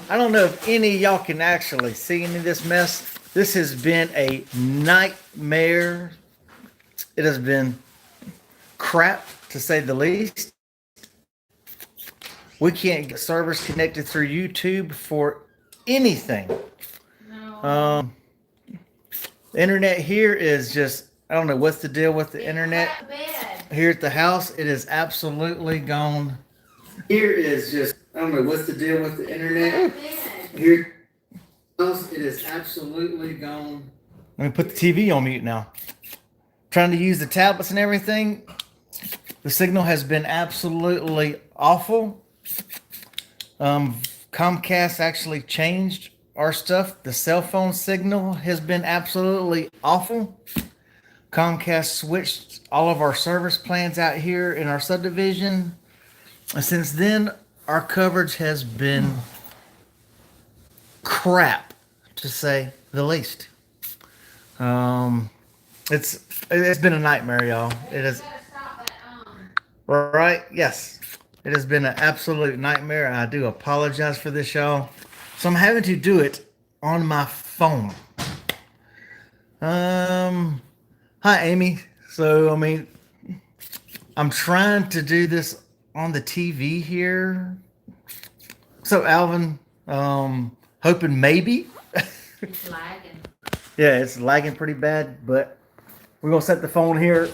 I don't know if any of y'all can actually see any of this mess. This has been a nightmare. It has been crap, to say the least. We can't get servers connected through YouTube for anything. No. The internet here is just, I don't know what's the deal with the internet. Here at the house, it is absolutely gone. Here is just, I don't know what's the deal with the internet. Here at the house, it is absolutely gone. Let me put the TV on mute now. Trying to use the tablets and everything. The signal has been absolutely awful. Comcast actually changed our stuff. The cell phone signal has been absolutely awful. Comcast switched all of our service plans out here in our subdivision. And since then, our coverage has been crap, to say the least. It's been a nightmare, y'all. It is. Right? Yes. It has been an absolute nightmare. I do apologize for this, y'all. So I'm having to do it on my phone. Hi, Amy. So, I'm trying to do this on the TV here. So, Alvin, hoping maybe. It's lagging. Yeah, it's lagging pretty bad, but we're going to set the phone here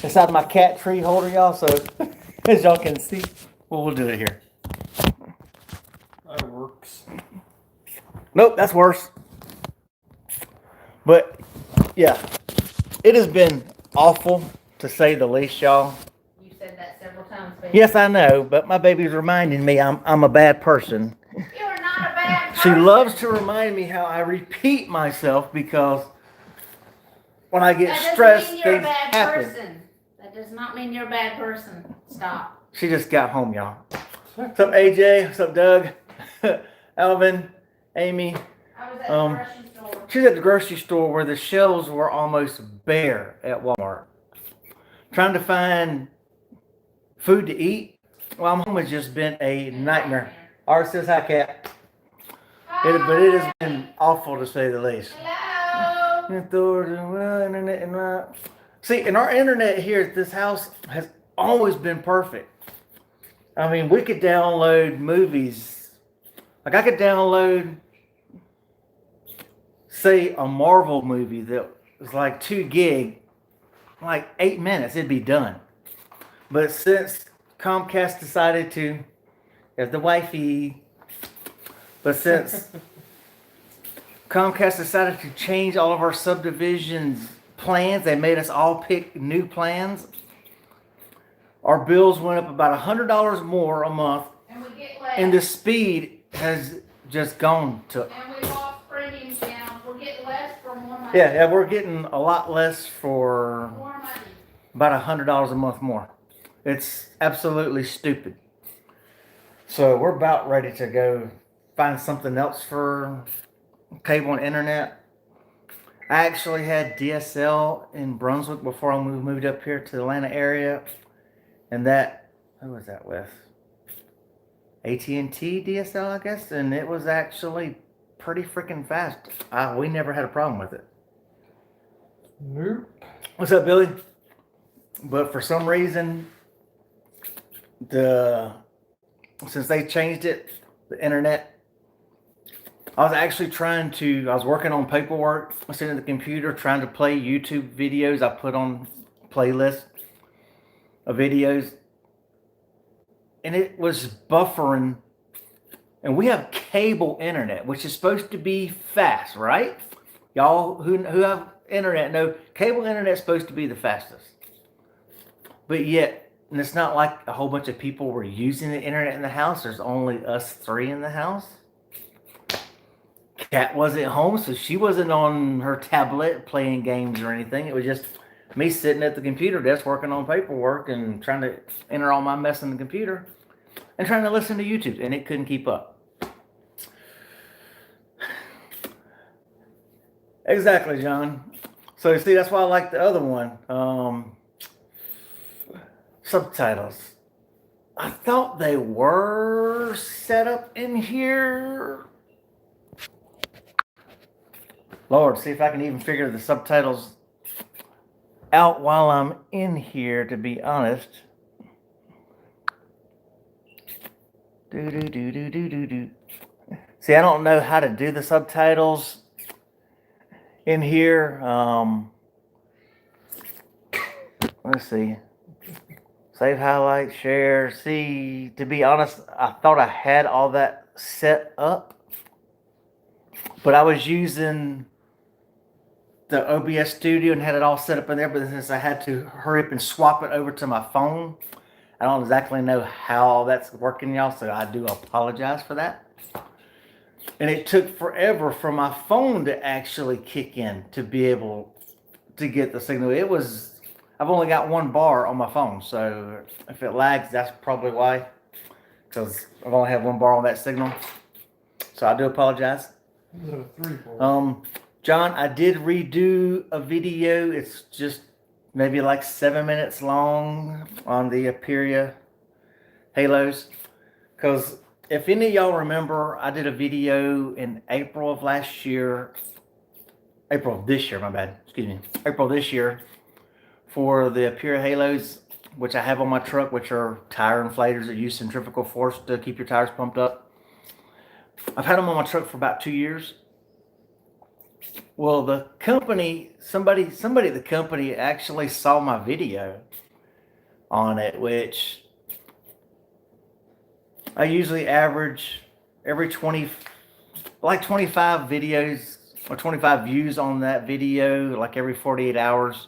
inside my cat tree holder, y'all, so as y'all can see, we'll do it here. That works. Nope, that's worse. But, yeah, it has been awful, to say the least, y'all. You said that several times, baby. Yes, I know, but my baby's reminding me I'm a bad person. You are not a bad She person. loves to remind me how I repeat myself because when I get stressed, That doesn't mean you're a things bad happen. person. That does not mean you're a bad person. Stop. She just got home, y'all. What's up, AJ? What's up, Doug? Alvin? Amy? I was at the grocery store. She was at the grocery store where the shelves were almost bare at Walmart. Trying to find food to eat while I'm home has just been a nightmare. Art says hi, cat. But it has been awful, to say the least. Hello. See, and our internet here at this house has always been perfect. We could download movies. Like I could download, say, a Marvel movie that was like 2 gig, like 8 minutes, it'd be done. But since Comcast decided to, as the wifey, but since Comcast decided to change all of our subdivisions plans, they made us all pick new plans. Our bills went up about $100 more a month, And we get less. and the speed has just gone to. And we lost premiums down. We're getting less for more money. Yeah, we're getting a lot less for More money. about $100 a month more. It's absolutely stupid. So we're about ready to go find something else for cable and internet. I actually had DSL in Brunswick before I moved up here to the Atlanta area, and who was that with? AT&T DSL, I guess, and it was actually pretty freaking fast. We never had a problem with it. Nope. What's up, Billy? But for some reason, since they changed it, the internet, I was working on paperwork, sitting at the computer trying to play YouTube videos. I put on playlists of videos, and it was buffering. And we have cable internet, which is supposed to be fast, right? Y'all who have internet know cable internet is supposed to be the fastest. But yet, and it's not like a whole bunch of people were using the internet in the house. There's only us 3 in the house. Kat wasn't home, so she wasn't on her tablet playing games or anything. It was just me sitting at the computer desk working on paperwork and trying to enter all my mess in the computer and trying to listen to YouTube, and it couldn't keep up. Exactly, John. So you see, that's why I like the other one. Subtitles. I thought they were set up in here. Lord, see if I can even figure the subtitles out while I'm in here, to be honest. Do. See, I don't know how to do the subtitles in here. Let's see. Save highlight, share. See, to be honest, I thought I had all that set up, but I was using the OBS Studio and had it all set up in there. But since I had to hurry up and swap it over to my phone, I don't exactly know how that's working, y'all. So I do apologize for that. And it took forever for my phone to actually kick in to be able to get the signal. I've only got one bar on my phone, so if it lags, that's probably why. Because I've only had one bar on that signal. So I do apologize. Is it a 3-bar? John, I did redo a video. It's just maybe like 7 minutes long on the Aperia Halos. Because if any of y'all remember, I did a video in April of this year, April of this year, for the Aperia Halos, which I have on my truck, which are tire inflators that use centrifugal force to keep your tires pumped up. I've had them on my truck for about 2 years. Well, the company, somebody at the company actually saw my video on it, which I usually average every 25 videos or 25 views on that video, like every 48 hours.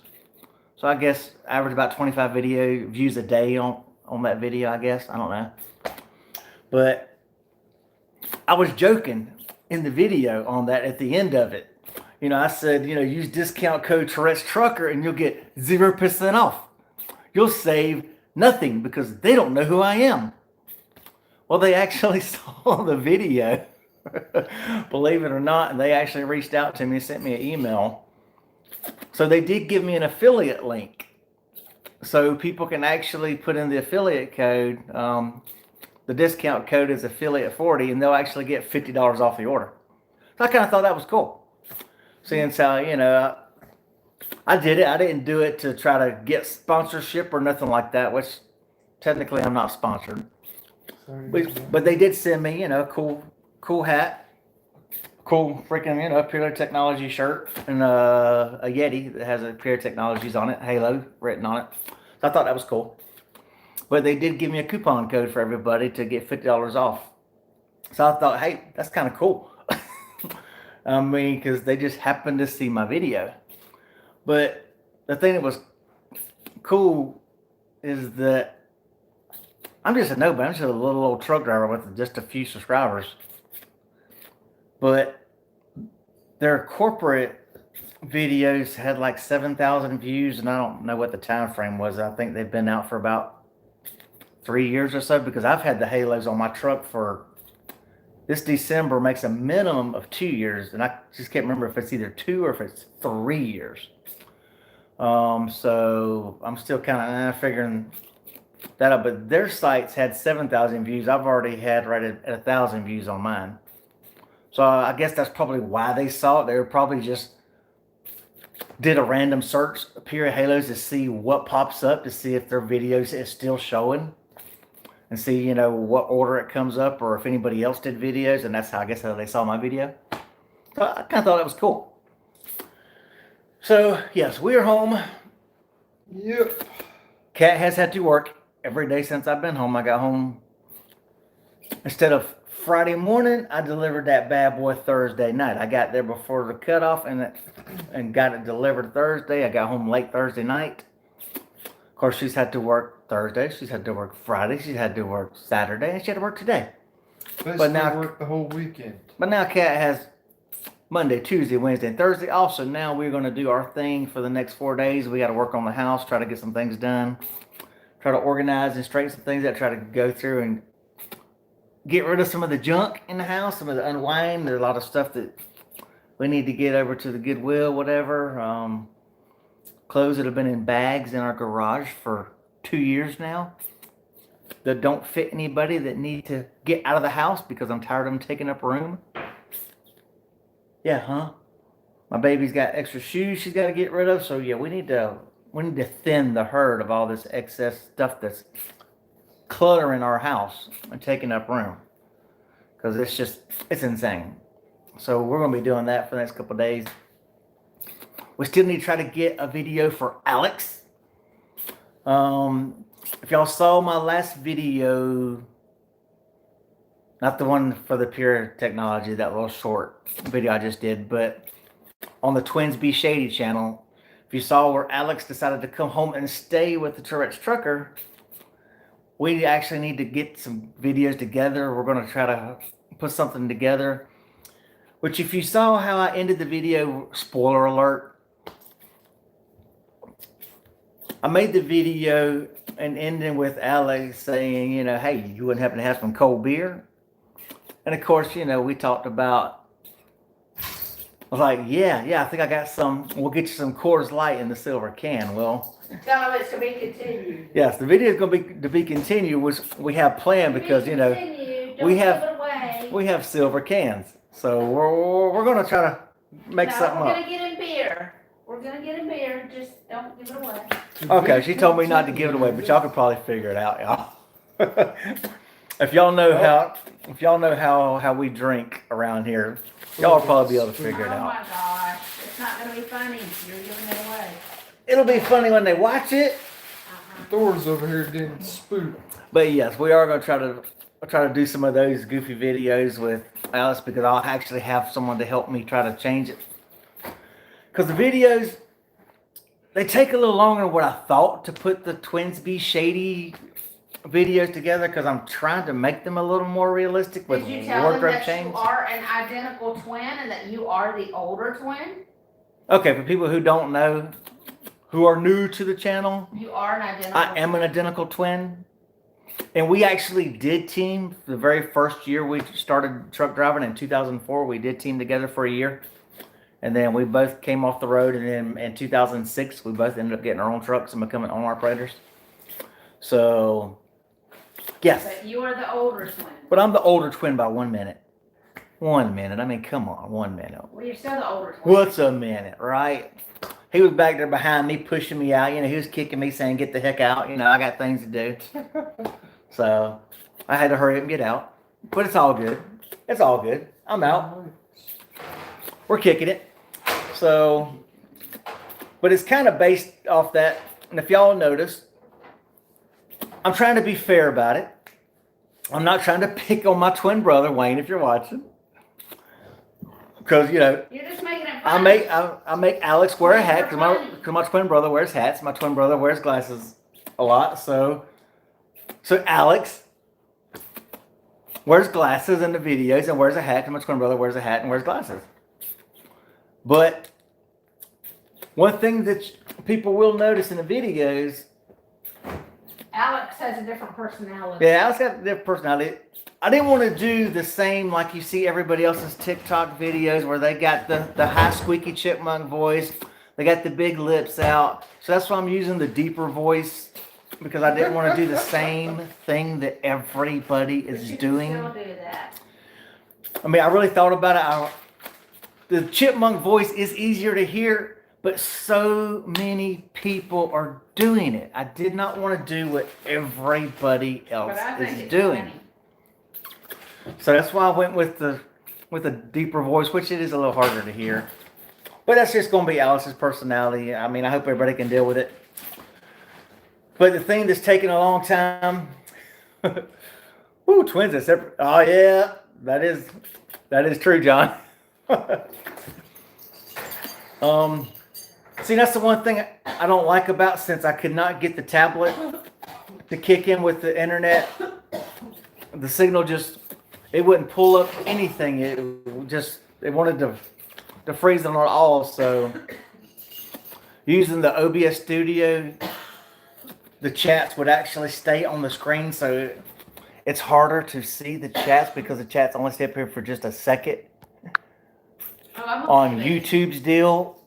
So I guess I average about 25 video views a day on that video, I guess. I don't know. But I was joking in the video on that at the end of it. You know, I said, use discount code Tourette's Trucker and you'll get 0% off. You'll save nothing because they don't know who I am. Well, they actually saw the video, believe it or not, and they actually reached out to me and sent me an email. So they did give me an affiliate link. So people can actually put in the affiliate code. The discount code is affiliate 40, and they'll actually get $50 off the order. So I kind of thought that was cool. Seeing how, I did it. I didn't do it to try to get sponsorship or nothing like that, which technically I'm not sponsored. But they did send me, a cool hat, cool freaking, Aperia Technology shirt, and a Yeti that has Aperia Technologies on it, Halo written on it. So I thought that was cool. But they did give me a coupon code for everybody to get $50 off. So I thought, hey, that's kind of cool. I mean, because they just happened to see my video. But the thing that was cool is that I'm just a nobody. I'm just a little old truck driver with just a few subscribers. But their corporate videos had like 7,000 views, and I don't know what the time frame was. I think they've been out for about 3 years or so, because I've had the Halos on my truck for this December makes a minimum of 2 years, and I just can't remember if it's either 2 or if it's 3 years. So I'm still kind of figuring that up. But their sites had 7,000 views. I've already had right at 1,000 views on mine. So I guess that's probably why they saw it. They were probably just did a random search, Aperia Halos, to see what pops up, to see if their videos is still showing, and see, what order it comes up, or if anybody else did videos, and that's how, I guess, how they saw my video. So I kind of thought that was cool. So, yes, we are home. Yep. Cat has had to work every day since I've been home. I got home, instead of Friday morning, I delivered that bad boy Thursday night. I got there before the cutoff and got it delivered Thursday. I got home late Thursday night. Of course, she's had to work Thursday. She's had to work Friday. She's had to work Saturday. And she had to work today. But now work the whole weekend. But now Kat has Monday, Tuesday, Wednesday, and Thursday. Also, now we're going to do our thing for the next 4 days. We got to work on the house, try to get some things done, try to organize and straighten some things out, try to go through and get rid of some of the junk in the house, some of the unwind. There's a lot of stuff that we need to get over to the Goodwill, whatever. Clothes that have been in bags in our garage for 2 years now. that don't fit anybody that need to get out of the house because I'm tired of them taking up room. Yeah, huh? My baby's got extra shoes she's got to get rid of. So yeah, we need to thin the herd of all this excess stuff that's cluttering our house and taking up room. Because it's insane. So we're going to be doing that for the next couple of days. We still need to try to get a video for Alex. If y'all saw my last video, not the one for the Pure Technology, that little short video I just did, but on the Twins Be Shady channel, if you saw where Alex decided to come home and stay with the Tourette's trucker, we actually need to get some videos together. We're going to try to put something together. Which, if you saw how I ended the video, spoiler alert, I made the video and ending with Alex saying, you know, hey, you wouldn't happen to have some cold beer? And of course, you know, we talked about, I was like, yeah, I think I got some. We'll get you some Coors Light in the silver can. Well, Tell them it's to be continued. yes, the video is going to be continued, which we have planned because, you know, we have silver cans. So we're going to try to make something up. We're going to get him beer. We're going to get him beer. Just don't give it away. Okay, she told me not to give it away, but y'all could probably figure it out, y'all. If y'all know how we drink around here, y'all will probably be able to figure it out. Oh my gosh, it's not going to be funny. You're giving it away. It'll be funny when they watch it. Thor's over here getting spooked. But yes, we are going to try to do some of those goofy videos with Alice because I'll actually have someone to help me try to change it. Because the videos, they take a little longer than what I thought to put the Twins Be Shady videos together because I'm trying to make them a little more realistic with Did you tell them that change. you are an identical twin and that you are the older twin? Okay, for people who don't know, who are new to the channel, You are an identical I am an identical twin. And we actually did team the very first year we started truck driving in 2004. We did team together for a year. And then we both came off the road. And then in 2006, we both ended up getting our own trucks and becoming owner operators. So, yes. But you are the older twin. But I'm the older twin by 1 minute. 1 minute. I mean, come on, 1 minute. Well, you're still the older twin. What's a minute, right? He was back there behind me, pushing me out. You know, he was kicking me, saying, get the heck out. You know, I got things to do. So, I had to hurry up and get out. But it's all good. It's all good. I'm out. We're kicking it. So, but it's kind of based off that. And if y'all notice, I'm trying to be fair about it. I'm not trying to pick on my twin brother, Wayne, if you're watching. Because, you know, You're just making it fun. I make Alex wear a hat because my twin brother wears hats. My twin brother wears glasses a lot. So Alex wears glasses in the videos and wears a hat. And my twin brother wears a hat and wears glasses. But one thing that people will notice in the videos, Alex has a different personality. yeah, Alex has a different personality. I didn't want to do the same like you see everybody else's TikTok videos where they got the high squeaky chipmunk voice. They got the big lips out. So that's why I'm using the deeper voice because I didn't want to do the same thing that everybody is doing. Still do that. I mean, I really thought about it. The chipmunk voice is easier to hear, but so many people are doing it. I did not want to do what everybody else But I think is it's doing. funny. So that's why I went with a deeper voice, which it is a little harder to hear. But that's just going to be Alice's personality. I mean, I hope everybody can deal with it. But the thing that's taking a long time, ooh, twins are separate. Oh yeah, that is true, John. See, that's the one thing I don't like about, since I could not get the tablet to kick in with the internet. The signal it wouldn't pull up anything. It wanted to freeze on all. So using the OBS Studio, the chats would actually stay on the screen. So it's harder to see the chats because the chats only stay up here for just a second on YouTube's deal.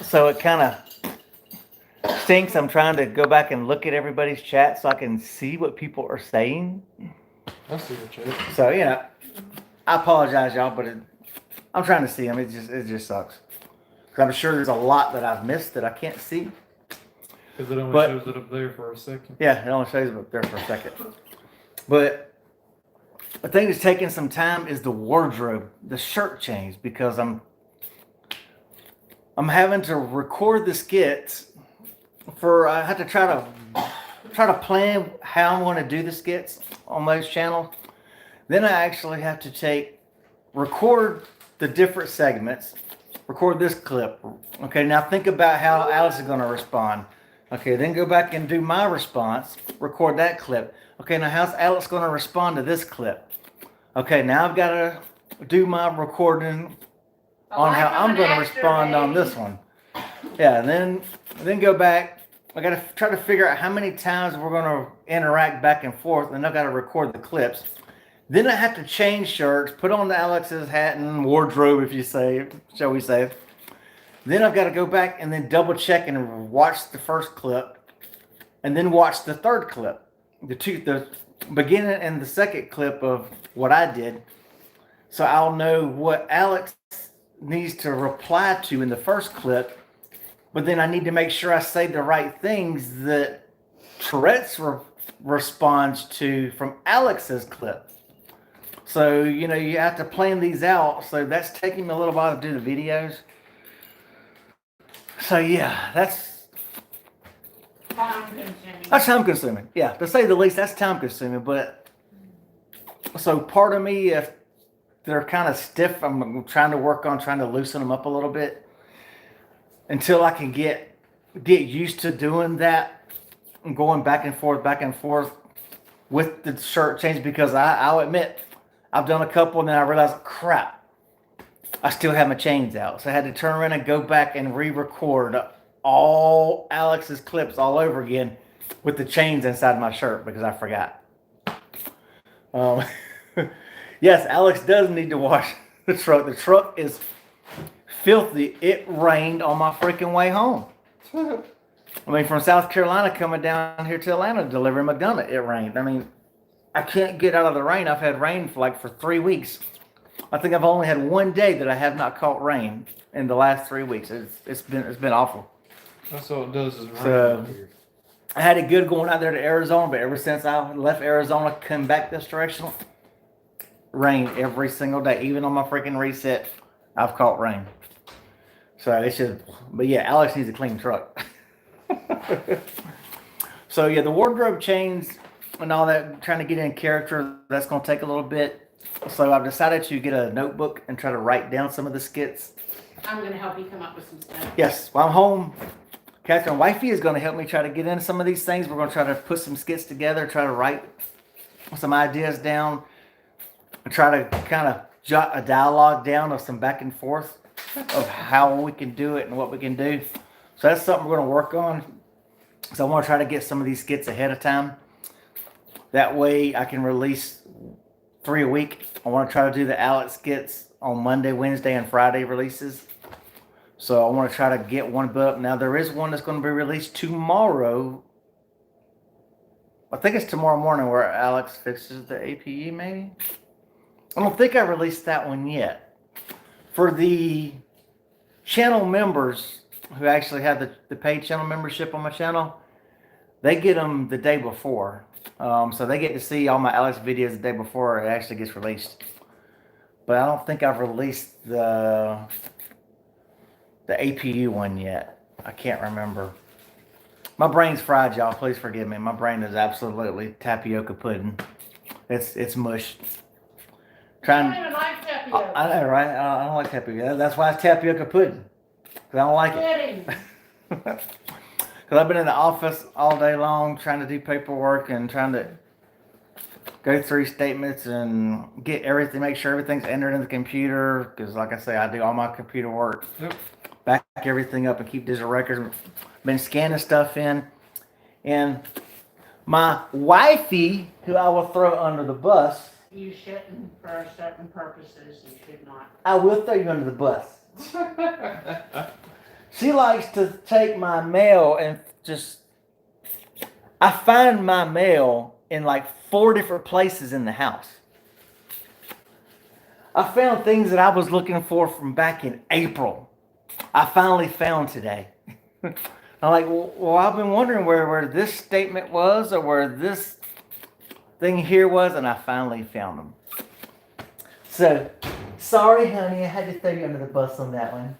So it kind of stinks. I'm trying to go back and look at everybody's chat so I can see what people are saying. I see what you're saying. So, you know, I apologize, y'all, but I'm trying to see them. It just sucks. Because I'm sure there's a lot that I've missed that I can't see. Because it only But- shows it up there for a second. Yeah, it only shows up there for a second. But the thing that's taking some time is the wardrobe, the shirt change, because I'm having to record the skits I have to try to plan how I'm going to do the skits on those channels. Then I actually have to record the different segments, record this clip. Okay, now think about how Alex is going to respond. Okay, then go back and do my response, record that clip. Okay, now how's Alex going to respond to this clip? Okay, now I've got to do my recording on how I'm going to respond on this one. Yeah, and then go back. I got to try to figure out how many times we're going to interact back and forth, and I've got to record the clips. Then I have to change shirts, put on Alex's hat and wardrobe, if you say, shall we say. Then I've got to go back and then double check and watch the first clip, and then watch the third clip, the beginning and the second clip of what I did, so I'll know what Alex needs to reply to in the first clip. But then I need to make sure I say the right things that Tourette's responds to from Alex's clip. So, you know, you have to plan these out. So that's taking me a little while to do the videos. So yeah, that's time consuming. Yeah, to say the least, that's time consuming. But so part of me, if they're kind of stiff, I'm trying to work on trying to loosen them up a little bit until I can get used to doing that and going back and forth with the shirt change, because I'll admit I've done a couple and then I realized, crap, I still have my chains out. So I had to turn around and go back and re-record all Alex's clips all over again with the chains inside my shirt because I forgot. Yes, Alex does need to wash the truck. The truck is filthy. It rained on my freaking way home. I mean, from South Carolina coming down here to Atlanta delivering McDonough, it rained. I mean, I can't get out of the rain. I've had rain for 3 weeks. I think I've only had one day that I have not caught rain in the last 3 weeks. It's been awful. That's all it does is rain So- out here. I had it good going out there to Arizona, but ever since I left Arizona, come back this direction, rain every single day. Even on my freaking reset, I've caught rain. So it's just, but yeah, Alex needs a clean truck. So yeah, the wardrobe change and all that, trying to get in character, that's going to take a little bit. So I've decided to get a notebook and try to write down some of the skits. I'm gonna help you come up with some stuff. Yes, while I'm home, Catherine Wifey is going to help me try to get into some of these things. We're going to try to put some skits together, try to write some ideas down, and try to kind of jot a dialogue down of some back and forth of how we can do it and what we can do. So that's something we're going to work on. So I want to try to get some of these skits ahead of time. That way I can release 3 a week. I want to try to do the Alex skits on Monday, Wednesday, and Friday releases. So I want to try to get one up. Now there is one that's going to be released tomorrow. I think it's tomorrow morning where Alex fixes the APU maybe. I don't think I released that one yet. For the channel members who actually have the paid channel membership on my channel, they get them the day before. So they get to see all my Alex videos the day before it actually gets released. But I don't think I've released the APU one yet. I can't remember. My brain's fried, y'all. Please forgive me. My brain is absolutely tapioca pudding. It's mush. I don't even like tapioca. I know, right? I don't like tapioca. That's why it's tapioca pudding. Because I don't like it. Pudding. Because I've been in the office all day long trying to do paperwork and trying to go through statements and get everything, make sure everything's entered in the computer. Because like I say, I do all my computer work. Yep. Back everything up and keep digital records. Been scanning stuff in. And my wifey, who I will throw under the bus, You shouldn't for certain purposes. You should not. I will throw you under the bus. She likes to take my mail and just. I find my mail in like 4 different places in the house. I found things that I was looking for from back in April. I finally found today. I'm like, well, I've been wondering where this statement was or where this thing here was, and I finally found them. So, sorry, honey, I had to throw you under the bus on that one.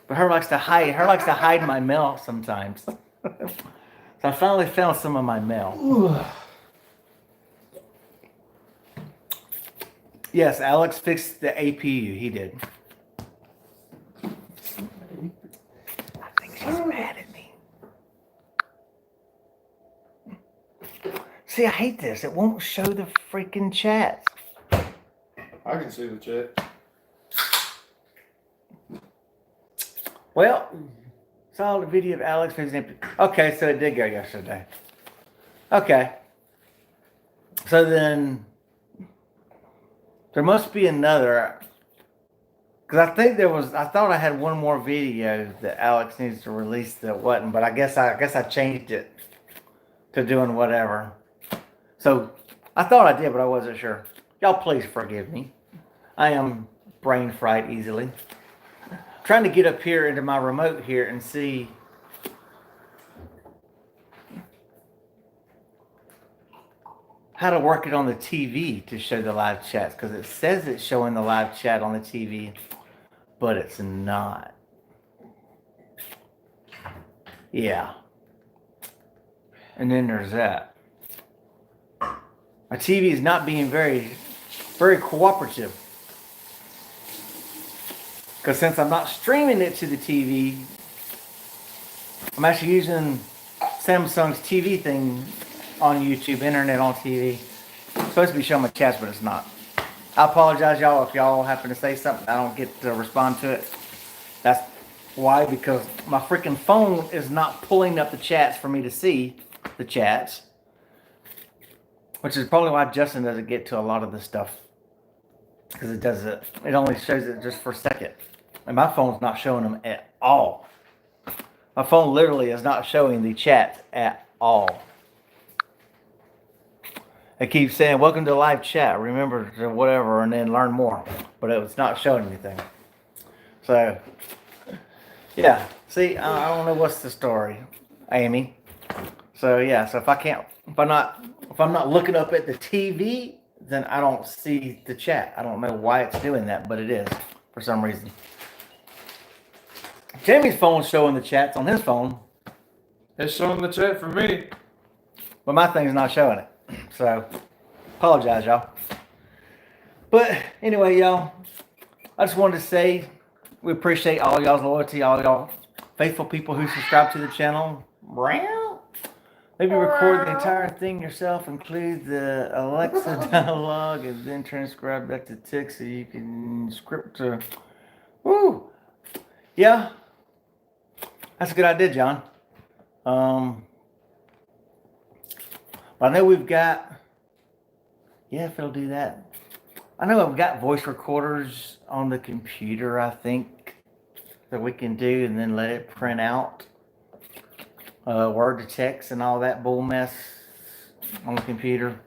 But her likes to hide my mail sometimes. So I finally found some of my mail. Yes, Alex fixed the APU. He did. I think she's mad at me. See, I hate this. It won't show the freaking chats. I can see the chat. Well, saw the video of Alex fixing it. Okay, so it did go yesterday. Okay. So then, there must be another. Because I thought I had one more video that Alex needs to release that wasn't, but I guess I changed it to doing whatever. So, I thought I did, but I wasn't sure. Y'all please forgive me. I am brain fried easily. Trying to get up here into my remote here and see how to work it on the TV to show the live chats, because it says it's showing the live chat on the TV, but it's not. Yeah. And then there's that. My TV is not being very, very cooperative. Because since I'm not streaming it to the TV, I'm actually using Samsung's TV thing on YouTube, internet on TV. It's supposed to be showing my chats, but it's not. I apologize, y'all, if y'all happen to say something I don't get to respond to it. That's why, because my freaking phone is not pulling up the chats for me to see the chats. Which is probably why Justin doesn't get to a lot of this stuff. Because it only shows it just for a second. And my phone's not showing them at all. My phone literally is not showing the chat at all. It keeps saying, welcome to live chat. Remember to whatever and then learn more. But it's not showing anything. So, yeah. See, I don't know what's the story, Amy. So, yeah. So if I'm not looking up at the TV, then I don't see the chat. I don't know why it's doing that, but it is for some reason. Jamie's phone's showing the chats on his phone. It's showing the chat for me. But my thing's not showing it. So, apologize, y'all. But anyway, y'all, I just wanted to say we appreciate all y'all's loyalty, all y'all faithful people who subscribe to the channel. Maybe record the entire thing yourself, include the Alexa dialogue, and then transcribe back to text so you can script to. Woo! Yeah. That's a good idea, John. I know we've got. Yeah, if it'll do that. I know I've got voice recorders on the computer, I think, that we can do and then let it print out. Word to text and all that bull mess on the computer.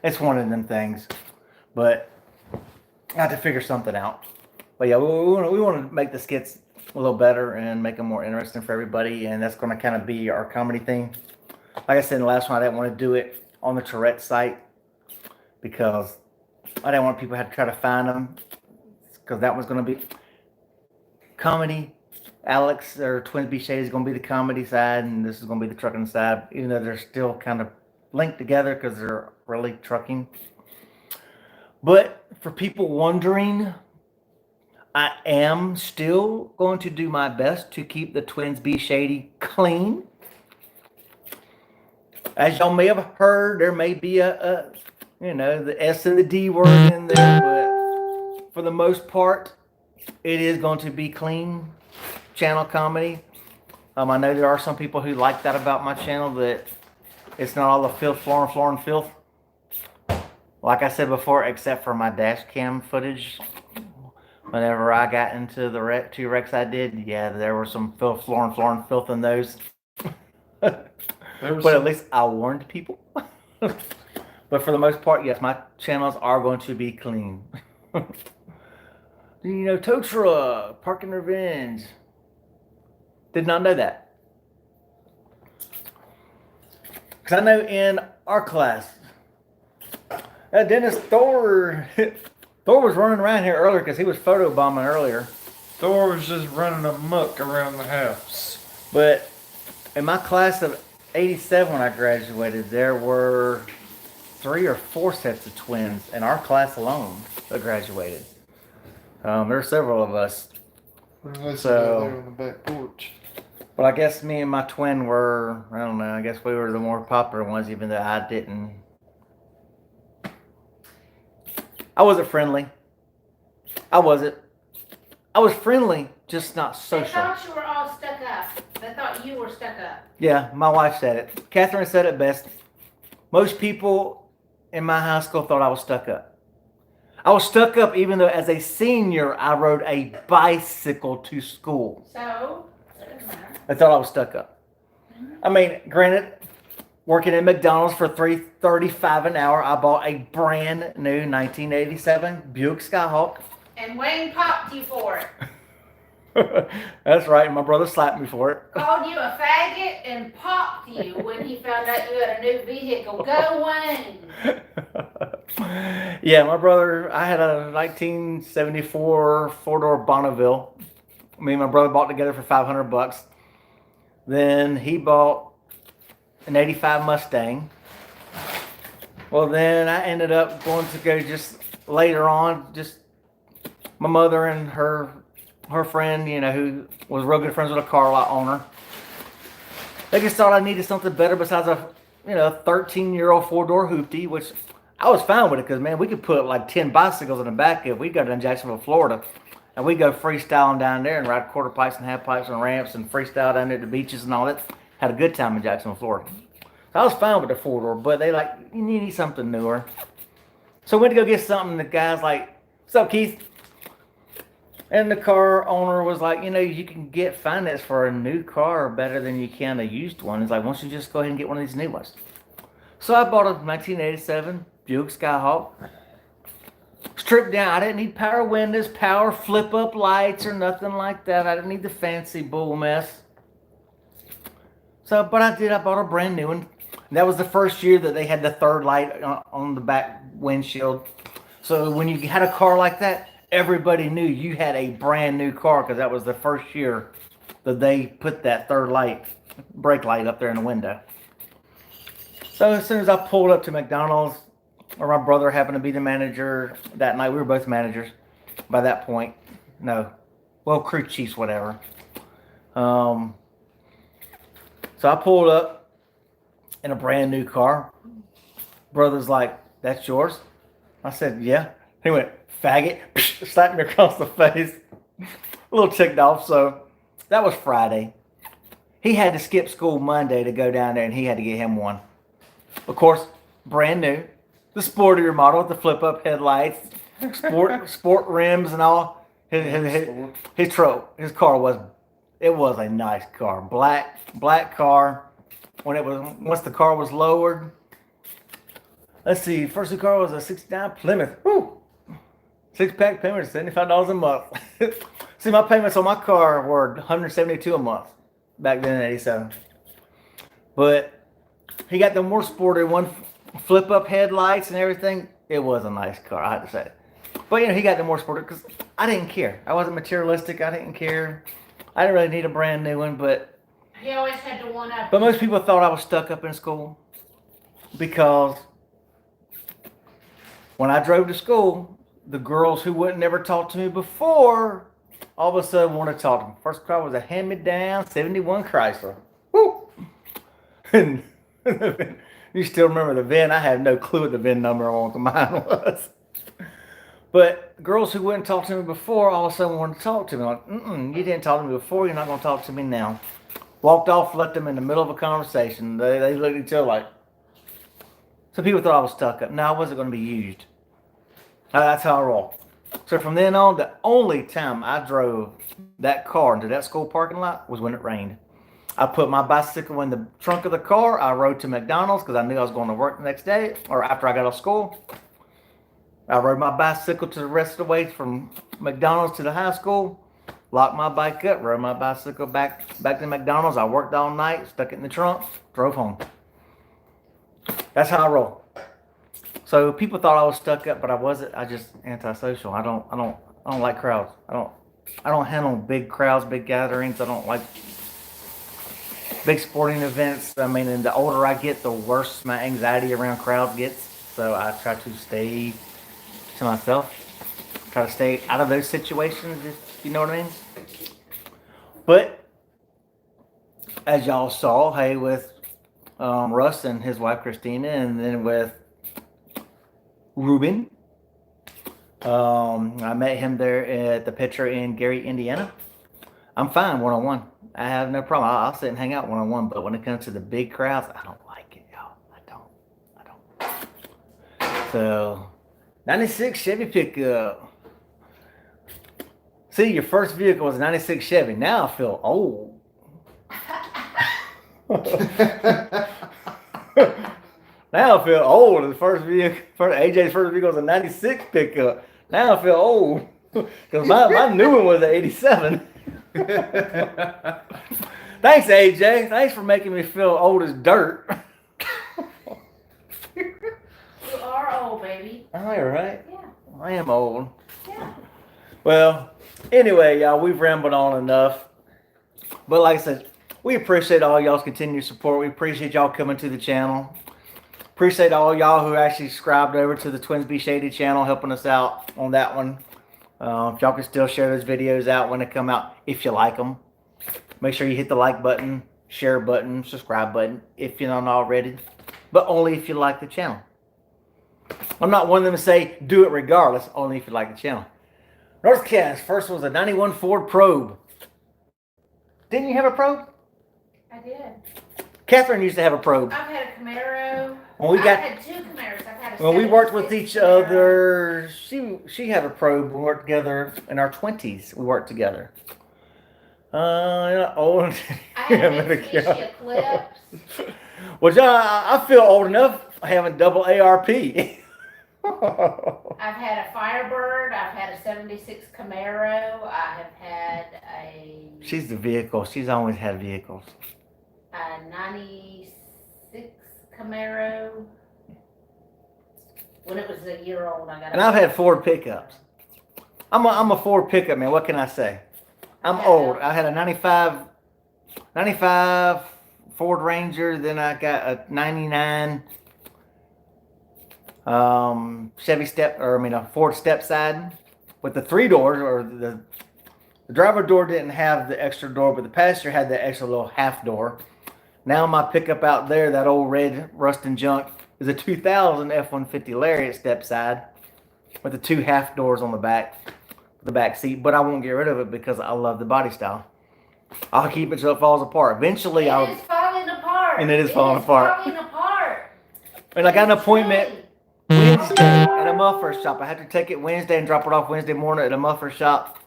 It's one of them things. But I have to figure something out. But yeah, we want to make the skits a little better and make them more interesting for everybody. And that's going to kind of be our comedy thing. Like I said in the last one, I didn't want to do it on the Tourette site because I didn't want people to have to try to find them. Because that was going to be comedy. Alex or Twins Be Shady is going to be the comedy side, and this is going to be the trucking side, even though they're still kind of linked together because they're really trucking. But for people wondering, I am still going to do my best to keep the Twins Be Shady clean. As y'all may have heard, there may be the S and the D word in there, but for the most part, it is going to be clean channel comedy. I know there are some people who like that about my channel, that it's not all the filth, floor and filth. Like I said before, except for my dash cam footage. Whenever I got into the two wrecks I did, yeah, there were some floor and filth in those. But at least I warned people. But for the most part, yes, my channels are going to be clean. You know, tow truck, parking revenge. Did not know that. Because I know in our class, Dennis Thor was running around here earlier because he was photobombing earlier. Thor was just running amok around the house. But in my class of 87 when I graduated, there were 3 or 4 sets of twins in our class alone that graduated. There were several of us. So there on the back porch. But I guess me and my twin were, I don't know, I guess we were the more popular ones, even though I didn't. I wasn't friendly. I wasn't. I was friendly, just not They social. thought you were all stuck up. They thought you were stuck up. Yeah, my wife said it. Catherine said it best. Most people in my high school thought I was stuck up. I was stuck up even though as a senior I rode a bicycle to school. So, it doesn't matter. They thought I was stuck up. I mean, granted, working at McDonald's for $3.35 an hour, I bought a brand new 1987 Buick Skyhawk. And Wayne popped you for it. That's right. My brother slapped me for it. Called you a faggot and popped you when he found out you had a new vehicle. Go Wayne. Yeah, my brother, I had a 1974 four-door Bonneville. Me and my brother bought together for $500. Then he bought an 85 Mustang. Well, then I ended up going to go just later on, just my mother and her friend, you know, who was real good friends with a car lot owner. They just thought I needed something better besides a, 13-year-old four-door hoopty, which I was fine with it because, man, we could put like 10 bicycles in the back if we go down Jacksonville, Florida, and we go freestyling down there and ride quarter pipes and half pipes and ramps and freestyle down there at the beaches and all that. Had a good time in Jacksonville, Florida. So I was fine with the four-door, but they like, you need something newer. So we went to go get something. The guy's like, "What's up, Keith?" And the car owner was like, you can get finance for a new car better than you can a used one. He's like, "Why don't you just go ahead and get one of these new ones?" So I bought a 1987 Buick Skyhawk. Stripped down. I didn't need power windows, power flip-up lights, or nothing like that. I didn't need the fancy bull mess. So, but I did. I bought a brand new one. That was the first year that they had the third light on the back windshield. So when you had a car like that, everybody knew you had a brand new car because that was the first year that they put that third light, brake light up there in the window. So as soon as I pulled up to McDonald's, or my brother happened to be the manager that night, we were both managers by that point. No, well, crew chiefs, whatever. So I pulled up in a brand new car. Brother's like, "That's yours?" I said, "Yeah." He went, "Faggot," slapped me across the face. A little ticked off. So that was Friday. He had to skip school Monday to go down there, and he had to get him one. Of course, brand new. The sportier model with the flip-up headlights, sport rims and all. His car was a nice car. Black car. Once the car was lowered. Let's see, first car was a 69 Plymouth. Woo! 6-pack payment, $75 a month. See, my payments on my car were $172 a month back then in '87. But he got the more sporty one, flip-up headlights and everything. It was a nice car, I have to say. But he got the more sporty because I didn't care. I wasn't materialistic. I didn't care. I didn't really need a brand new one, but He always had to one up. But most people thought I was stuck up in school because when I drove to school, the girls who wouldn't never talk to me before all of a sudden wanted to talk to me. First car was a hand-me-down 71 Chrysler. Woo! And you still remember the VIN? I have no clue what the VIN number on mine was. But girls who wouldn't talk to me before all of a sudden wanted to talk to me. Like, you didn't talk to me before, you're not going to talk to me now. Walked off, left them in the middle of a conversation. They looked at each other like... So people thought I was stuck up. No, I wasn't going to be used. That's how I roll. So from then on, the only time I drove that car into that school parking lot was when it rained. I put my bicycle in the trunk of the car. I rode to McDonald's because I knew I was going to work the next day or after I got off school. I rode my bicycle to the rest of the way from McDonald's to the high school. Locked my bike up, rode my bicycle back to McDonald's. I worked all night, stuck it in the trunk, drove home. That's how I roll. So people thought I was stuck up, but I wasn't. I just antisocial. I don't like crowds. I don't handle big crowds, big gatherings. I don't like big sporting events. I mean, and the older I get, the worse my anxiety around crowds gets. So I try to stay to myself. Try to stay out of those situations, if you know what I mean. But as y'all saw, hey, with Russ and his wife Christina, and then with Ruben, I met him there at the Picture in Gary, Indiana. I'm fine one-on-one. I have no problem. I'll sit and hang out one-on-one. But when it comes to the big crowds, I don't like it, y'all. I don't. So, 96 Chevy pickup. See, your first vehicle was a 96 Chevy. Now I feel old. Now I feel old. The first vehicle, AJ's first vehicle was a 96 pickup. Now I feel old. Because my new one was an 87. Thanks, AJ. Thanks for making me feel old as dirt. You are old, baby. All right. Yeah. I am old. Yeah. Well, anyway, y'all, we've rambled on enough. But like I said, we appreciate all y'all's continued support. We appreciate y'all coming to the channel. Appreciate all y'all who actually subscribed over to the Twins Be Shady channel, helping us out on that one. If y'all can still share those videos out when they come out, if you like them. Make sure you hit the like button, share button, subscribe button, if you're not already. But only if you like the channel. I'm not one of them to say, do it regardless, only if you like the channel. Northcast, first was a 91 Ford Probe. Didn't you have a Probe? I did. Catherine used to have a Probe. I've had a Camaro. When I've had two Camaros. I've had a when we worked with 76 each Camaro. other, she had a Probe. We worked together in our 20s. We worked together. Old. I had a Mitsubishi Eclipse. Well, John, I feel old enough having double ARP. I've had a Firebird. I've had a 76 Camaro. I have had a... She's the vehicle. She's always had vehicles. A 96 Camaro. When it was a year old, I got. And I've had Ford pickups. I'm a Ford pickup man. What can I say? I'm old. I had a 95 Ford Ranger. Then I got a 99 a Ford Stepside with the 3 doors, or the driver door didn't have the extra door, but the passenger had the extra little half door. Now my pickup out there, that old red rust and junk, is a 2000 F-150 Lariat Stepside with the 2 half doors on the back seat. But I won't get rid of it because I love the body style. I'll keep it till it falls apart. Eventually, It is falling apart. And it is falling apart. Falling apart. And I got an appointment Wednesday at a muffler shop. I had to take it Wednesday and drop it off Wednesday morning at a muffler shop.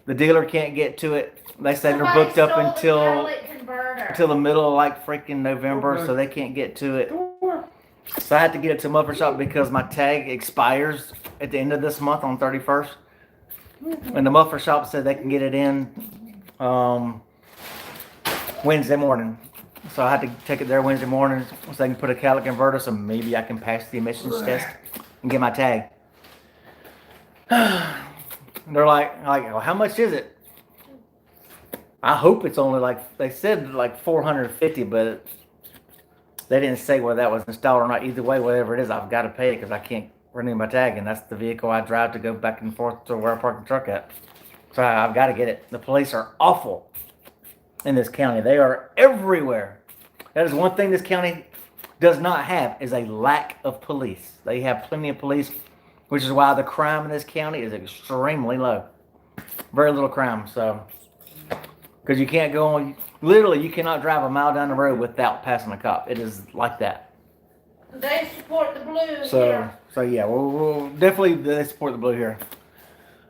The dealer can't get to it. They say they're booked up until the middle of like freaking November, so they can't get to it. So I had to get it to muffler shop because my tag expires at the end of this month on 31st. And the muffler shop said they can get it in Wednesday morning. So I had to take it there Wednesday morning so they can put a catalytic converter, so maybe I can pass the emissions test and get my tag. They're like, well, how much is it? I hope it's only like, they said like $450, but they didn't say whether that was installed or not. Either way, whatever it is, I've got to pay it because I can't renew my tag, and that's the vehicle I drive to go back and forth to where I park the truck at. So I've got to get it. The police are awful in this county. They are everywhere. That is one thing this county does not have, is a lack of police. They have plenty of police, which is why the crime in this county is extremely low. Very little crime, so. Because you can't go on, literally you cannot drive a mile down the road without passing a cop. It is like that. They support the blue here. So yeah, we'll definitely they support the blue here.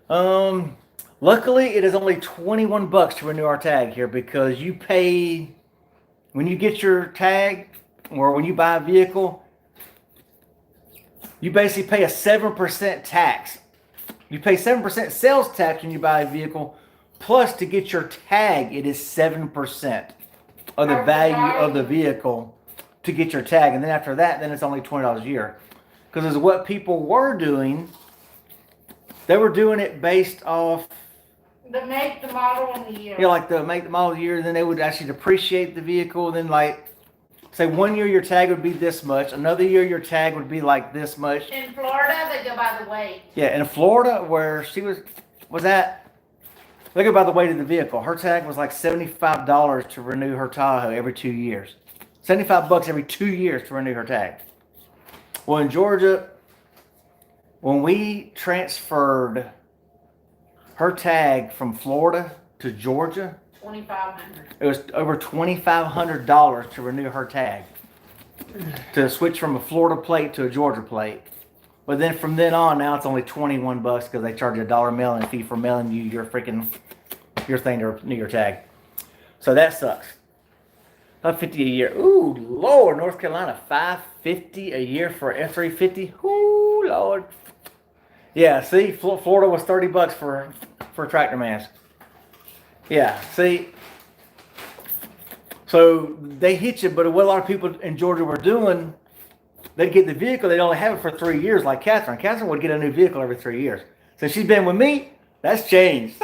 Luckily, it is only $21 to renew our tag here because you pay when you get your tag or when you buy a vehicle. You basically pay a 7% tax. You pay 7% sales tax when you buy a vehicle. Plus, to get your tag, it is 7% of the value of the vehicle to get your tag. And then after that, then it's only $20 a year. Because it's what people were doing. They were doing it based off the make, the model, and the year. Yeah, like the make, the model, year. Then they would actually depreciate the vehicle. Then like, say 1 year your tag would be this much. Another year your tag would be like this much. In Florida, they go by the weight. Yeah, in Florida where she was at, they go by the weight of the vehicle. Her tag was like $75 to renew her Tahoe every 2 years. $75 every 2 years to renew her tag. Well, in Georgia, when we transferred her tag from Florida to Georgia, $2,500. it was over $2,500 to renew her tag. To switch from a Florida plate to a Georgia plate. But then from then on, now it's only $21 because they charge you $1 mailing fee for mailing you your thing to renew your tag. So that sucks. $550 a year. Ooh, Lord, North Carolina, $550 a year for F350. Ooh, Lord. Yeah, see, Florida was $30 for a tractor mask. Yeah, see. So they hit you, but what a lot of people in Georgia were doing, they'd get the vehicle, they'd only have it for 3 years, like Catherine. Catherine would get a new vehicle every 3 years. So she's been with me, that's changed.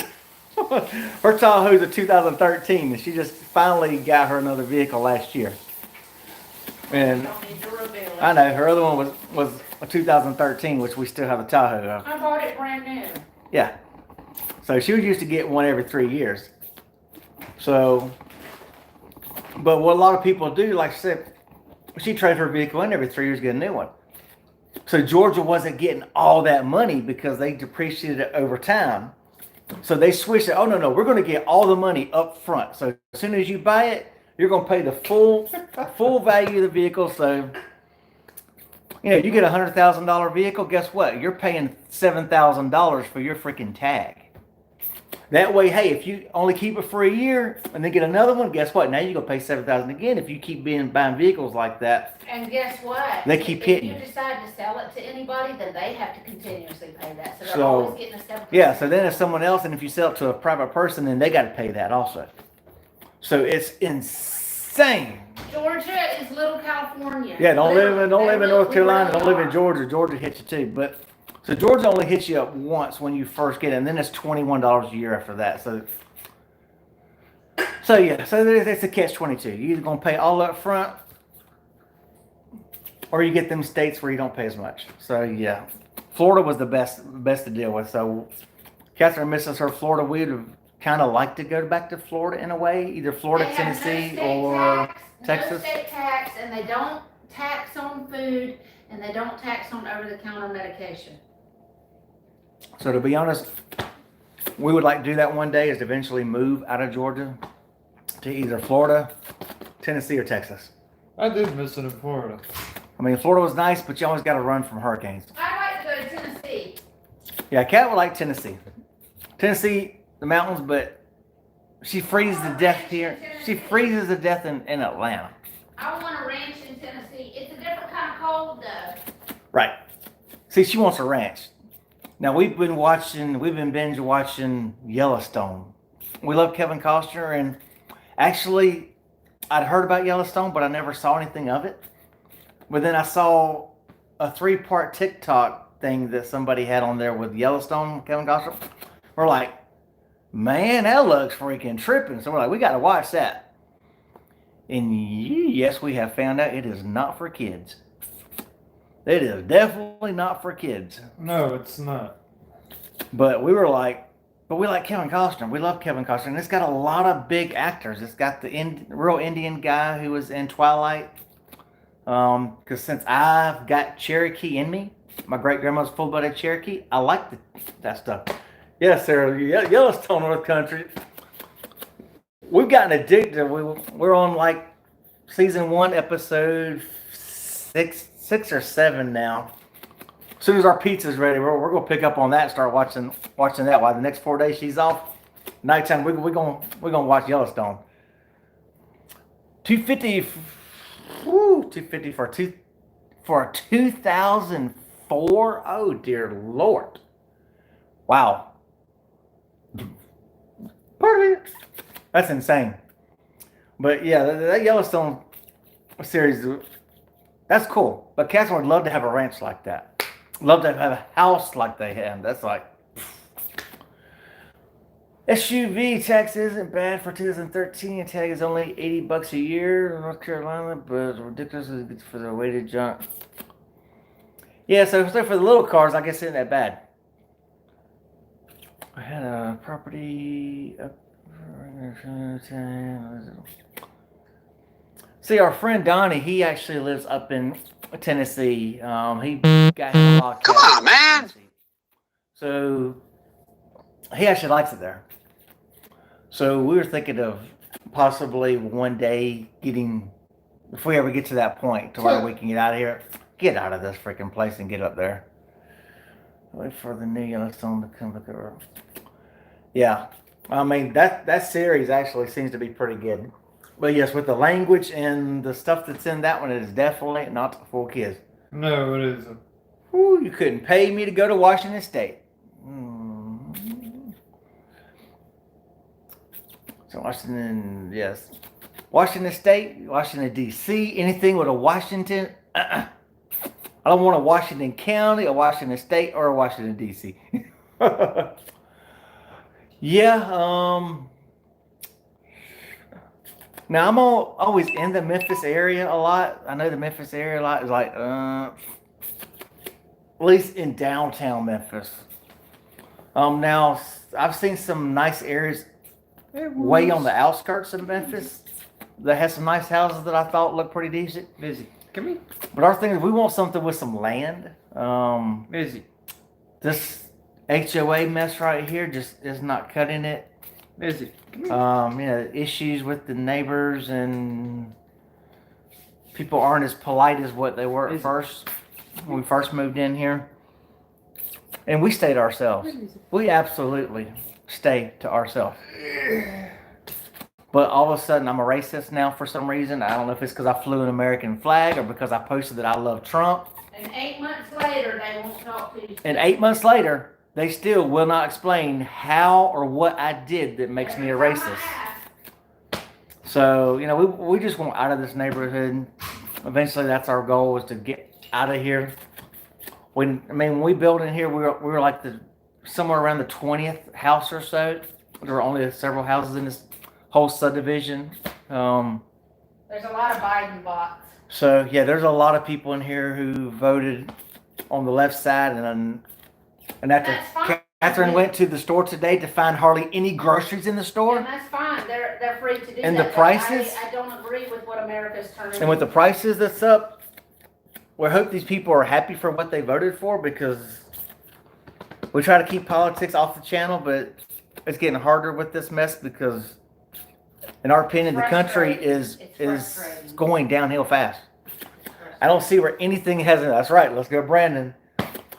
Her Tahoe's a 2013, and she just finally got her another vehicle last year. And I know, her other one was a 2013, which we still have a Tahoe of. I bought it brand new. Yeah. So she was used to get one every 3 years. So, but what a lot of people do, like I said, she trades her vehicle in every 3 years to get a new one. So Georgia wasn't getting all that money because they depreciated it over time. So they switched it. Oh, no, we're going to get all the money up front. So as soon as you buy it, you're going to pay the full value of the vehicle. So, you know, you get a $100,000 vehicle, guess what? You're paying $7,000 for your freaking tag. That way, hey, if you only keep it for a year and then get another one, guess what? Now you're going to pay $7,000 again if you keep buying vehicles like that. And guess what? They keep hitting you. If you decide to sell it to anybody, then they have to continuously pay that. So they're always getting a 7%. Yeah, so then if someone else, and if you sell it to a private person, then they got to pay that also. So it's insane. Georgia is little California. Yeah, don't live in North Carolina, don't live in Georgia. Georgia hits you too. But so Georgia only hits you up once when you first get it, and then it's $21 a year after that. So yeah, so it's a catch-22. You're either gonna pay all up front, or you get them states where you don't pay as much. So yeah, Florida was the best to deal with. So Catherine misses her Florida. We'd have kind of liked to go back to Florida in a way, either Florida, They have Tennessee, no or tax, Texas. No state tax, and they don't tax on food, and they don't tax on over-the-counter medication. So to be honest, we would like to do that one day, is eventually move out of Georgia to either Florida, Tennessee, or Texas. I did miss it in Florida. I mean, Florida was nice, but you always got to run from hurricanes. I'd like to go to Tennessee. Yeah, Kat would like Tennessee. Tennessee, the mountains, but she freezes to death here. She freezes to death in Atlanta. I want a ranch in Tennessee. It's a different kind of cold, though. Right. See, she wants a ranch. Now, we've been binge watching Yellowstone. We love Kevin Costner, and actually, I'd heard about Yellowstone, but I never saw anything of it. But then I saw a 3-part TikTok thing that somebody had on there with Yellowstone, Kevin Costner. We're like, man, that looks freaking tripping. So we're like, we got to watch that. And yes, we have found out it is not for kids. It is definitely not for kids. No, it's not. But we like Kevin Costner. We love Kevin Costner. And it's got a lot of big actors. It's got the real Indian guy who was in Twilight. Because since I've got Cherokee in me, my great-grandma's full-blooded Cherokee, I like that stuff. Yes, Sarah, Yellowstone, North Country. We've gotten addicted. We're on like season 1, episode 6 or 7 now. As soon as our pizza's ready, we're gonna pick up on that and start watching that. While the next 4 days she's off, nighttime we're gonna watch Yellowstone. 250, 250 for a 2004. Oh dear Lord! Wow, pardon me. That's insane. But yeah, that Yellowstone series, that's cool. But Catherine would love to have a ranch like that. Love to have a house like they have. That's like SUV tax isn't bad for 2013. Tag is only $80 a year in North Carolina, but ridiculous for the weighted junk. Yeah, so for the little cars, I guess it isn't that bad. I had a property up. See, our friend Donnie, he actually lives up in Tennessee. He got him a lot of. Come on, man. So he actually likes it there. So we were thinking of possibly one day getting, if we ever get to that point to where we can get out of here, get out of this freaking place and get up there. Wait for the new Yellowstone to come look over. Yeah, I mean that series actually seems to be pretty good. But yes, with the language and the stuff that's in that one, it is definitely not for kids. No, it isn't. Whew, you couldn't pay me to go to Washington State. So Washington, yes. Washington State, Washington, D.C., anything with a Washington. I don't want a Washington County, a Washington State, or a Washington, D.C. Yeah, now I'm always in the Memphis area a lot. I know the Memphis area a lot is like, at least in downtown Memphis. Now I've seen some nice areas way on the outskirts of Memphis that has some nice houses that I thought looked pretty decent. Busy. Come here. But our thing is we want something with some land. Busy. This HOA mess right here just is not cutting it. Busy. Issues with the neighbors and people aren't as polite as what they were at first when we first moved in here. And we stayed to ourselves. We absolutely stay to ourselves. But all of a sudden I'm a racist now for some reason. I don't know if it's because I flew an American flag or because I posted that I love Trump. And 8 months later, they won't talk to you. And 8 months later, they still will not explain how or what I did that makes me a racist. So, we just want out of this neighborhood. Eventually, that's our goal, is to get out of here. When we built in here, we were like somewhere around the 20th house or so. There were only several houses in this whole subdivision. There's a lot of Biden bots. So, yeah, there's a lot of people in here who voted on the left side, and after Catherine went to the store today to find hardly any groceries in the store. And that's fine. They're free to do that. And the prices? I don't agree with what America's turning. And with the prices that's up, we hope these people are happy for what they voted for, because we try to keep politics off the channel, but it's getting harder with this mess because, in our opinion, the country is going downhill fast. I don't see where anything has. That's right. Let's go, Brandon.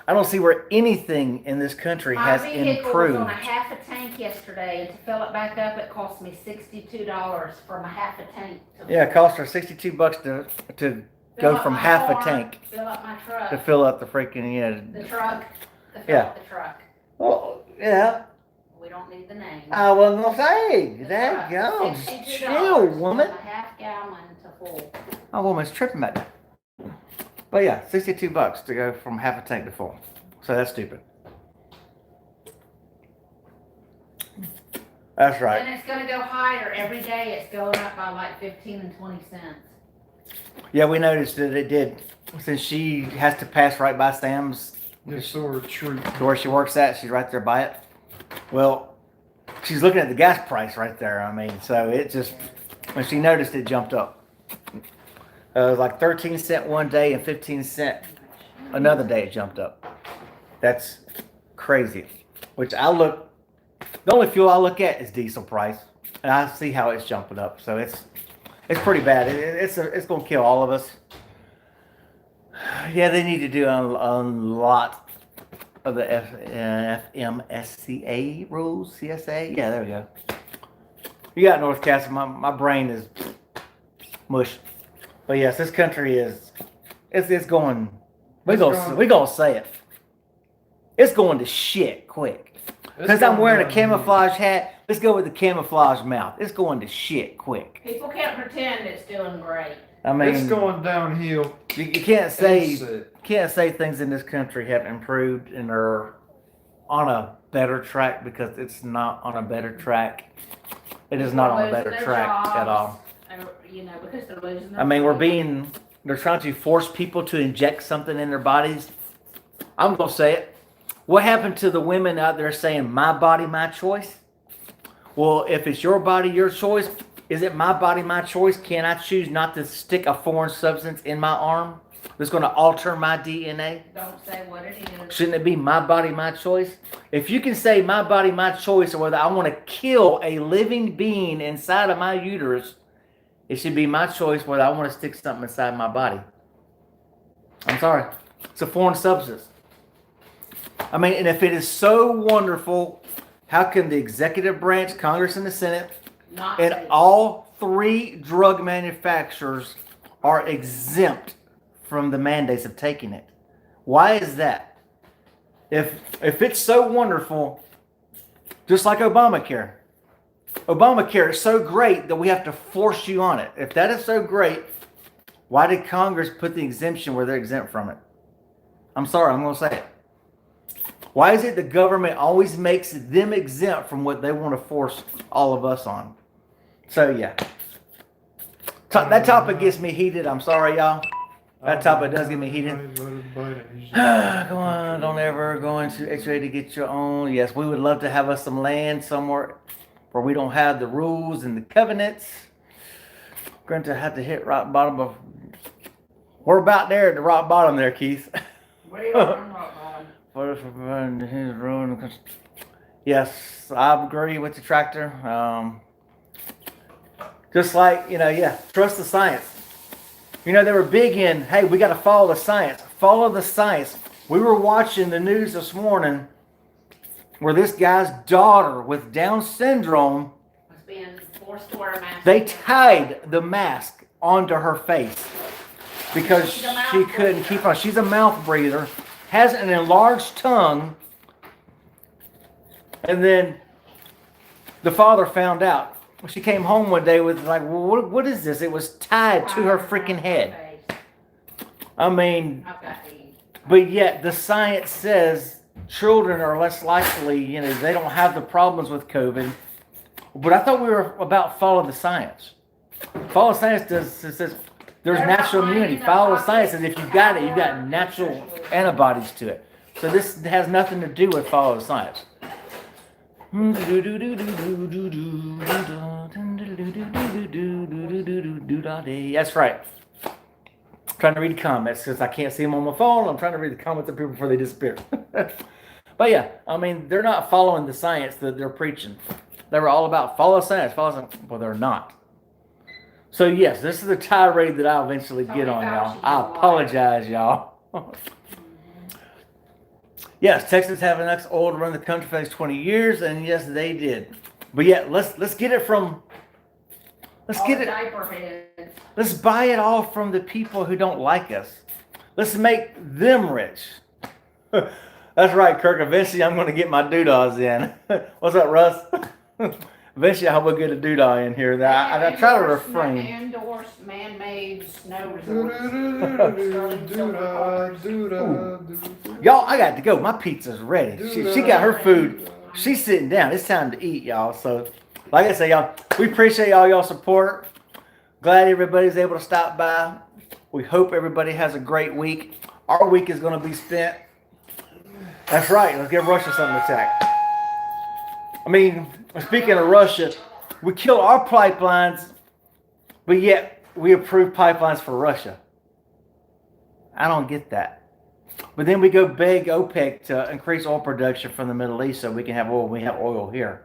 I don't see where anything in this country has improved. My vehicle was on a half a tank yesterday, and to fill it back up, it cost me $62 from a half a tank. Yeah, it cost her $62 to go from half a tank. Fill up my truck. To fill up the freaking, The truck. To fill up the truck. Well, yeah. We don't need the name. I wasn't gonna say. That go. Chill, woman. From a half gallon to full. My woman's tripping back there. But yeah, $62 to go from half a tank to full. So that's stupid. That's right. And it's going to go higher every day. It's going up by like 15 and 20 cents. Yeah, we noticed that it did. Since she has to pass right by Sam's, to where she works at, she's right there by it. Well, she's looking at the gas price right there. So it just, when she noticed, it jumped up. It was like 13 cents one day and 15 cents another day it jumped up. That's crazy. The only fuel I look at is diesel price. And I see how it's jumping up. So it's pretty bad. It's going to kill all of us. Yeah, they need to do a lot of the FMSCA rules, CSA. Yeah, there we go. You got North Castle. My brain is mush. But yes, this country is it's going. We gonna say it. It's going to shit quick. Because I'm wearing a camouflage hat. Let's go with the camouflage mouth. It's going to shit quick. People can't pretend it's doing great. I mean, it's going downhill. You can't say things in this country have improved and are on a better track, because it's not on a better track. It is not on a better track at all. You know, because they're losing their I mean, they're trying to force people to inject something in their bodies. I'm gonna say it. What happened to the women out there saying, my body, my choice? Well, if it's your body, your choice, is it my body, my choice? Can I choose not to stick a foreign substance in my arm that's going to alter my DNA? Don't say what it is. Shouldn't it be my body, my choice? If you can say my body, my choice, or whether I want to kill a living being inside of my uterus, it should be my choice whether I want to stick something inside my body. I'm sorry. It's a foreign substance. I mean, and if it is so wonderful, how can the executive branch, Congress, and the Senate, and all three drug manufacturers are exempt from the mandates of taking it? Why is that? If it's so wonderful, just like Obamacare. Obamacare is so great that we have to force you on it. If that is so great, why did Congress put the exemption where they're exempt from it? I'm sorry, I'm going to say it. Why is it the government always makes them exempt from what they want to force all of us on? So, yeah. That topic gets me heated. I'm sorry, y'all. That topic does get me heated. Go on, don't ever go into X-ray to get your own. Yes, we would love to have us some land somewhere where we don't have the rules and the covenants. We're going to have to hit rock bottom of... We're about there at the rock bottom there, Keith. We are on rock bottom. Yes, I agree with the tractor. Just like, trust the science. They were big in, hey, we got to follow the science. Follow the science. We were watching the news this morning where this guy's daughter with Down syndrome was being forced to wear a mask. They tied the mask onto her face because she couldn't keep on. She's a mouth breather, has an enlarged tongue, and then the father found out. She came home one day with like, well, what is this? It was tied to her freaking head. I mean, but yet the science says children are less likely, they don't have the problems with COVID. But I thought we were about follow the science. Follow science says there's natural immunity. Follow the science, and if you got it, you got natural antibodies to it. So this has nothing to do with follow the science. That's right. I'm trying to read the comments because I can't see them on my phone. I'm trying to read the comments of people before they disappear. But yeah, I mean, they're not following the science that they're preaching. They were all about follow science, follow science. Well, they're not. So yes, this is the tirade that I'll eventually get on, y'all. I apologize, y'all. Yes, Texas have enough oil to run the country for the next 20 years, and yes, they did. But yeah, let's get it from. Let's buy it all from the people who don't like us. Let's make them rich. That's right, Kirk. Eventually, I'm going to get my doodahs in. What's up, Russ? Eventually, I will get a doodah in here. I try to refrain. Endorsed man-made snow resorts. Y'all, I got to go. My pizza's ready. She got her food. She's sitting down. It's time to eat, y'all. So, like I say, y'all, we appreciate all y'all support. Glad everybody's able to stop by. We hope everybody has a great week. Our week is going to be spent. That's right. Let's give Russia something to attack. I mean, speaking of Russia, we kill our pipelines, but yet we approve pipelines for Russia. I don't get that. But then we go beg OPEC to increase oil production from the Middle East so we can have oil. We have oil here.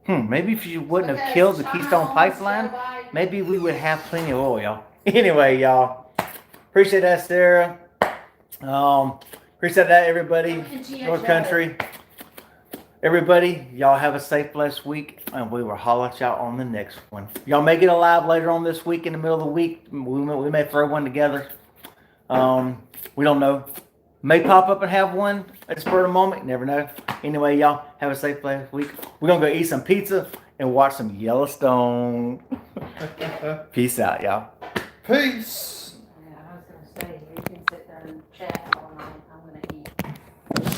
Maybe if you wouldn't have killed the Keystone Pipeline, maybe we would have plenty of oil, y'all. Anyway, y'all, Appreciate that, Sarah. Appreciate that, everybody. And G.I. North Joe. Country. Everybody, y'all have a safe, blessed week, and we will holler at y'all on the next one. Y'all may get a live later on this week in the middle of the week. We may throw one together. We don't know. May pop up and have one at the spur of the moment. You never know. Anyway, y'all have a safe, blessed week. We're gonna go eat some pizza and watch some Yellowstone. Peace out, y'all. Peace. Yeah, I was gonna say, you can sit there and chat all night. I'm gonna eat.